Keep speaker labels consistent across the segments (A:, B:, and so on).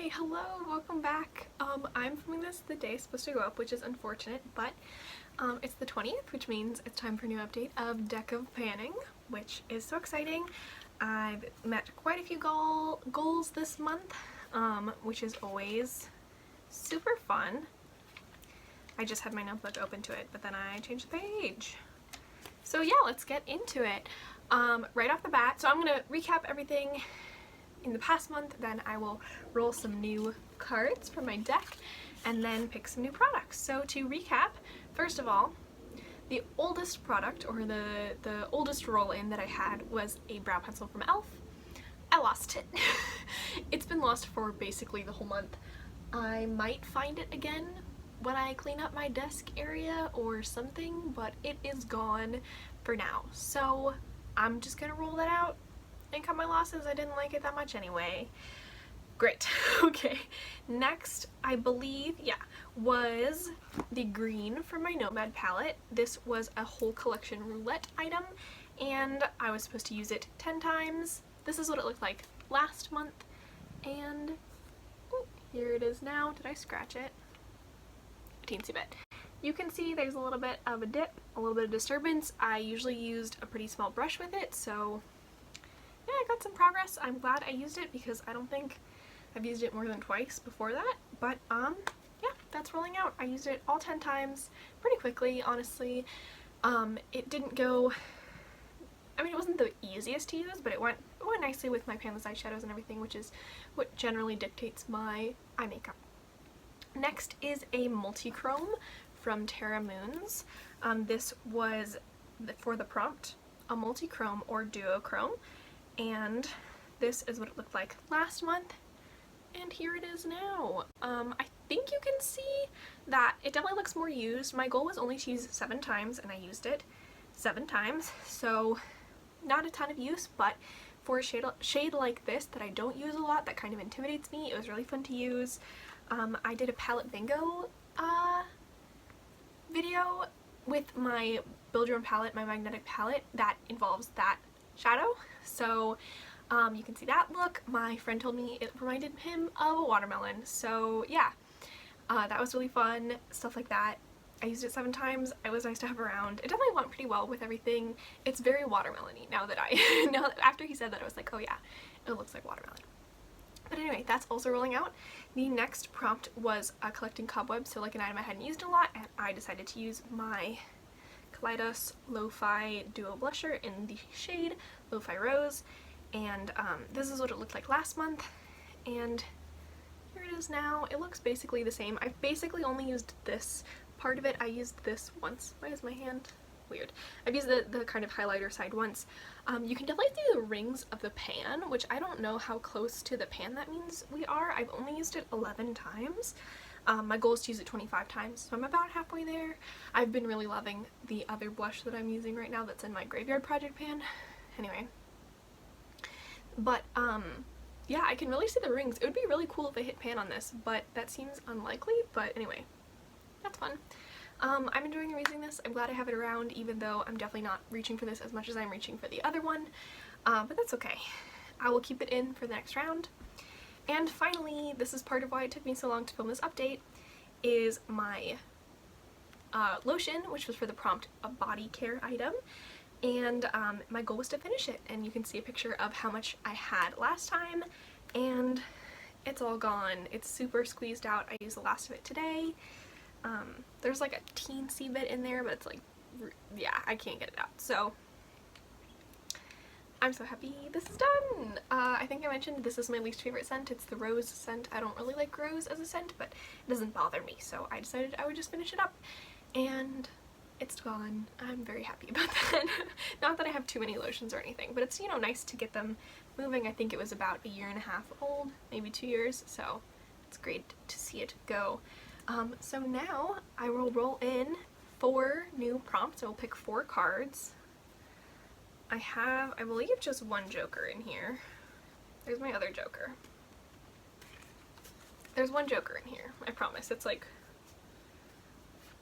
A: Hi, hello, welcome back. I'm filming this the day it's supposed to go up, which is unfortunate, but it's the 20th, which means it's time for a new update of Deck of Panning, which is so exciting. I've met quite a few goals this month, which is always super fun. I just had my notebook open to it, but then I changed the page. So yeah, let's get into it. Right off the bat, so I'm gonna recap everything in the past month, then I will roll some new cards from my deck and then pick some new products. So to recap, first of all, the oldest product, or the oldest roll-in that I had was a brow pencil from e.l.f. I lost it. It's been lost for basically the whole month. I might find it again when I clean up my desk area or something, but it is gone for now. So I'm just gonna roll that out and cut my losses. I didn't like it that much anyway. Great. Okay. Next, I believe, was the green from my Nomad palette. This was a whole collection roulette item, and I was supposed to use it 10 times. This is what it looked like last month, and here it is now. Did I scratch it? A teensy bit. You can see there's a little bit of a dip, a little bit of disturbance. I usually used a pretty small brush with it, so yeah, I got some progress. I'm glad I used it because I don't think I've used it more than twice before that, but yeah, that's rolling out. I used it all 10 times pretty quickly, honestly. It didn't go, I mean, it wasn't the easiest to use, but it went nicely with my panless eyeshadows and everything, which is what generally dictates my eye makeup. Next is a multichrome from Terra Moons. This was for the prompt, a multichrome or duochrome. And this is what it looked like last month, and here it is now. I think you can see that it definitely looks more used. My goal was only to use it 7 times, and I used it 7 times, so not a ton of use, but for a shade like this that I don't use a lot, that kind of intimidates me, it was really fun to use. I did a palette bingo video with my Build Your Own palette, my magnetic palette, that involves that shadow. So you can see that look. My friend told me it reminded him of a watermelon, so yeah, that was really fun, stuff like that. I used it 7 times. It was nice to have around. It definitely went pretty well with everything. It's very watermelon-y now that after he said that, I was like, oh yeah, it looks like watermelon. But anyway, that's also rolling out. The next prompt was collecting cobwebs, so like an item I hadn't used a lot, and I decided to use my Kaleidos Lo-Fi Duo Blusher in the shade Lo-Fi Rose, and this is what it looked like last month, and here it is now. It looks basically the same. I've basically only used this part of it. I used this once. Why is my hand weird? I've used the kind of highlighter side once. You can definitely see the rings of the pan, which I don't know how close to the pan that means we are. I've only used it 11 times. My goal is to use it 25 times, so I'm about halfway there. I've been really loving the other blush that I'm using right now that's in my Graveyard Project pan. Anyway. But, yeah, I can really see the rings. It would be really cool if I hit pan on this, but that seems unlikely, but anyway. That's fun. I'm enjoying using this. I'm glad I have it around, even though I'm definitely not reaching for this as much as I'm reaching for the other one, but that's okay. I will keep it in for the next round. And finally, this is part of why it took me so long to film this update, is my lotion, which was for the prompt a body care item, and my goal was to finish it, and you can see a picture of how much I had last time, and it's all gone. It's super squeezed out. I used the last of it today. There's like a teensy bit in there, but it's like, yeah, I can't get it out, so I'm so happy this is done! I think I mentioned this is my least favorite scent. It's the rose scent. I don't really like rose as a scent, but it doesn't bother me, so I decided I would just finish it up. And it's gone. I'm very happy about that. Not that I have too many lotions or anything, but it's, you know, nice to get them moving. I think it was about 1.5 years old, maybe 2 years, so it's great to see it go. So now I will roll in 4 new prompts. I will pick 4 cards. I have, I believe, just 1 joker in here. There's my other joker. There's 1 joker in here, I promise. It's like,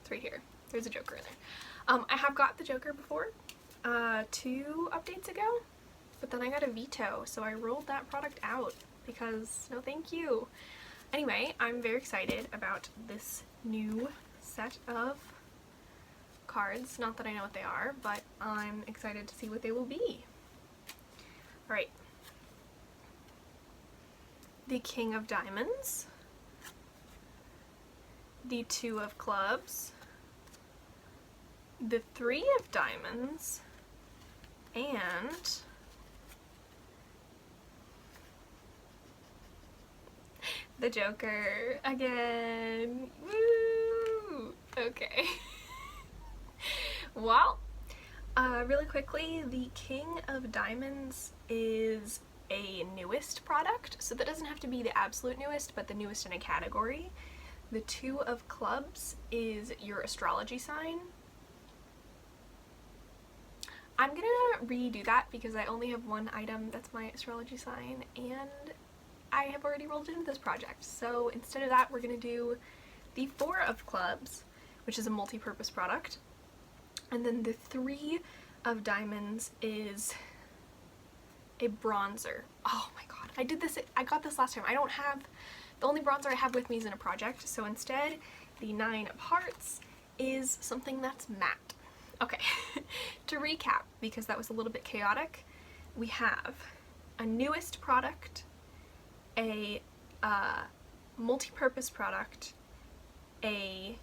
A: it's right here. There's a joker in there. I have got the joker before, 2 updates ago, but then I got a veto, so I rolled that product out because no thank you. Anyway, I'm very excited about this new set of cards. Not that I know what they are, but I'm excited to see what they will be. Alright. The King of Diamonds. The Two of Clubs. The Three of Diamonds. And the Joker again. Woo! Okay. Well, really quickly, the King of Diamonds is a newest product, so that doesn't have to be the absolute newest, but the newest in a category. The Two of Clubs is your astrology sign. I'm gonna redo that because I only have one item that's my astrology sign, and I have already rolled into this project. So instead of that, we're gonna do the Four of Clubs, which is a multi-purpose product. And then the Three of Diamonds is a bronzer. Oh my god, I got this last time. I don't have, the only bronzer I have with me is in a project, so instead the Nine of Hearts is something that's matte. Okay, to recap, because that was a little bit chaotic, we have a newest product, a multi-purpose product, a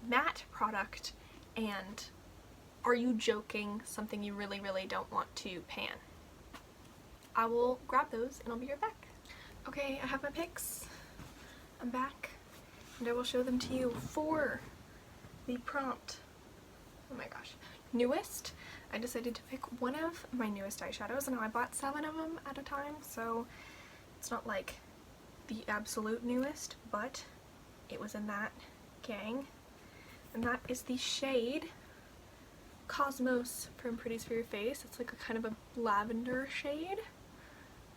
A: matte product, and are you joking, something you really, really don't want to pan. I will grab those and I'll be right back. Okay, I have my picks. I'm back and I will show them to you for the prompt. Oh my gosh. Newest, I decided to pick one of my newest eyeshadows, and I bought 7 of them at a time, so it's not like the absolute newest, but it was in that gang. And that is the shade Cosmos from Pretty's For Your Face. It's like a kind of a lavender shade.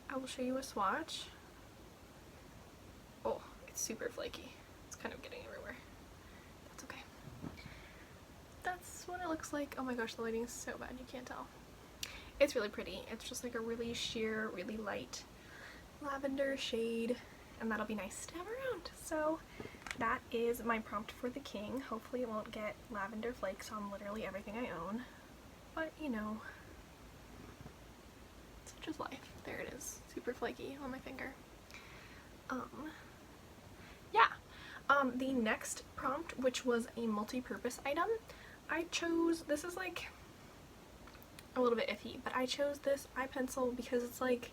A: I will show you a swatch. Oh, it's super flaky. It's kind of getting everywhere. That's okay. That's what it looks like. Oh my gosh, the lighting is so bad, you can't tell. It's really pretty. It's just like a really sheer, really light lavender shade, and that'll be nice to have around. So that is my prompt for the King. Hopefully it won't get lavender flakes on literally everything I own, but you know, such is life. There it is, super flaky on my finger. The next prompt, which was a multi-purpose item, I chose, this is like a little bit iffy, but I chose this eye pencil because it's like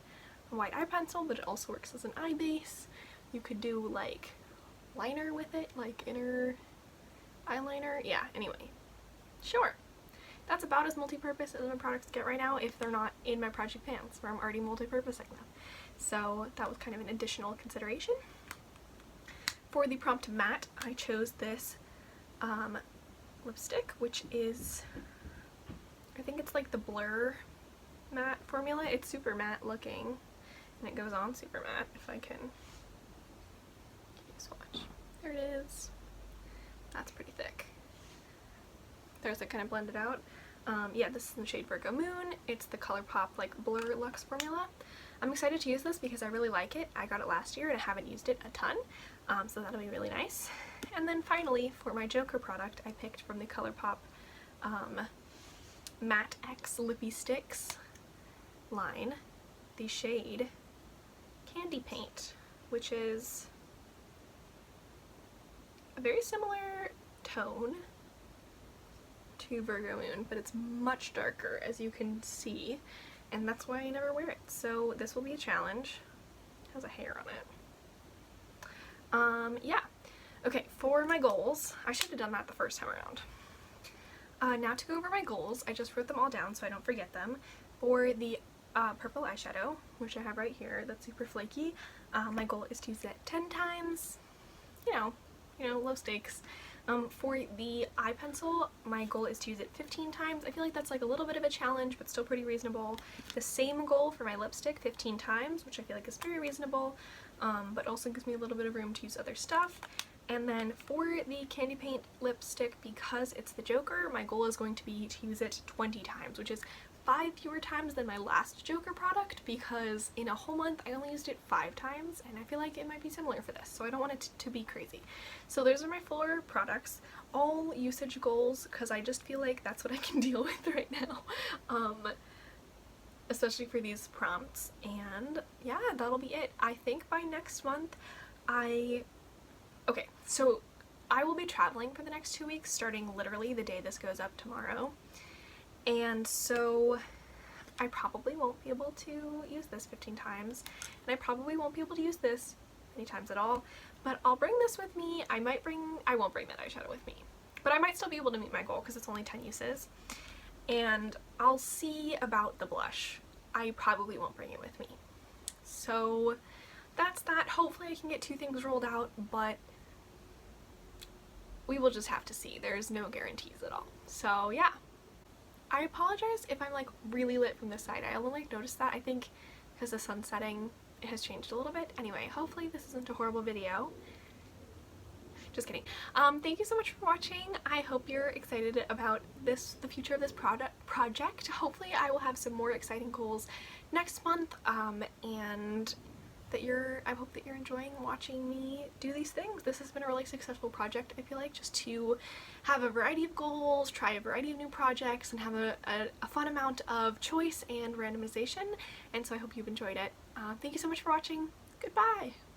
A: a white eye pencil, but it also works as an eye base. You could do like liner with it, like inner eyeliner. Yeah, anyway, sure. That's about as multi-purpose as my products get right now if they're not in my project pans where I'm already multi-purposing them. So that was kind of an additional consideration. For the prompt matte, I chose this lipstick, which is, I think it's like the Blur matte formula. It's super matte looking, and it goes on super matte. If I can swatch. There it is. That's pretty thick. There's it kind of blended out. Yeah, this is in the shade Virgo Moon. It's the ColourPop like Blur Luxe formula. I'm excited to use this because I really like it. I got it last year and I haven't used it a ton, so that'll be really nice. And then finally, for my Joker product, I picked from the ColourPop Matte X Lippy Sticks line the shade Candy Paint, which is a very similar tone to Virgo Moon, but it's much darker, as you can see, and that's why I never wear it. So this will be a challenge. It has a hair on it. Yeah. Okay, for my goals, I should have done that the first time around. Now to go over my goals, I just wrote them all down so I don't forget them. For the purple eyeshadow, which I have right here, that's super flaky, my goal is to use it 10 times, you know, low stakes. For the eye pencil, my goal is to use it 15 times. I feel like that's like a little bit of a challenge, but still pretty reasonable. The same goal for my lipstick, 15 times, which I feel like is very reasonable, but also gives me a little bit of room to use other stuff. And then for the candy paint lipstick, because it's the Joker, my goal is going to be to use it 20 times, which is 5 fewer times than my last Joker product because in a whole month I only used it 5 times, and I feel like it might be similar for this, so I don't want it to be crazy. So those are my 4 products, all usage goals, because I just feel like that's what I can deal with right now, especially for these prompts. And yeah, that'll be it. I think by next month okay, so I will be traveling for the next 2 weeks, starting literally the day this goes up tomorrow. And so I probably won't be able to use this 15 times, and I probably won't be able to use this many times at all, but I'll bring this with me. I won't bring that eyeshadow with me, but I might still be able to meet my goal because it's only 10 uses. And I'll see about the blush. I probably won't bring it with me. So that's that. Hopefully I can get 2 things rolled out, but we will just have to see. There's no guarantees at all. So yeah. I apologize if I'm like really lit from this side. I only like noticed that, I think because the sun's setting, it has changed a little bit. Anyway, hopefully this isn't a horrible video. Just kidding. Thank you so much for watching. I hope you're excited about the future of this project. Hopefully I will have some more exciting goals next month, and I hope that you're enjoying watching me do these things. This has been a really successful project, I feel like, just to have a variety of goals, try a variety of new projects, and have a fun amount of choice and randomization, and so I hope you've enjoyed it. Thank you so much for watching. Goodbye!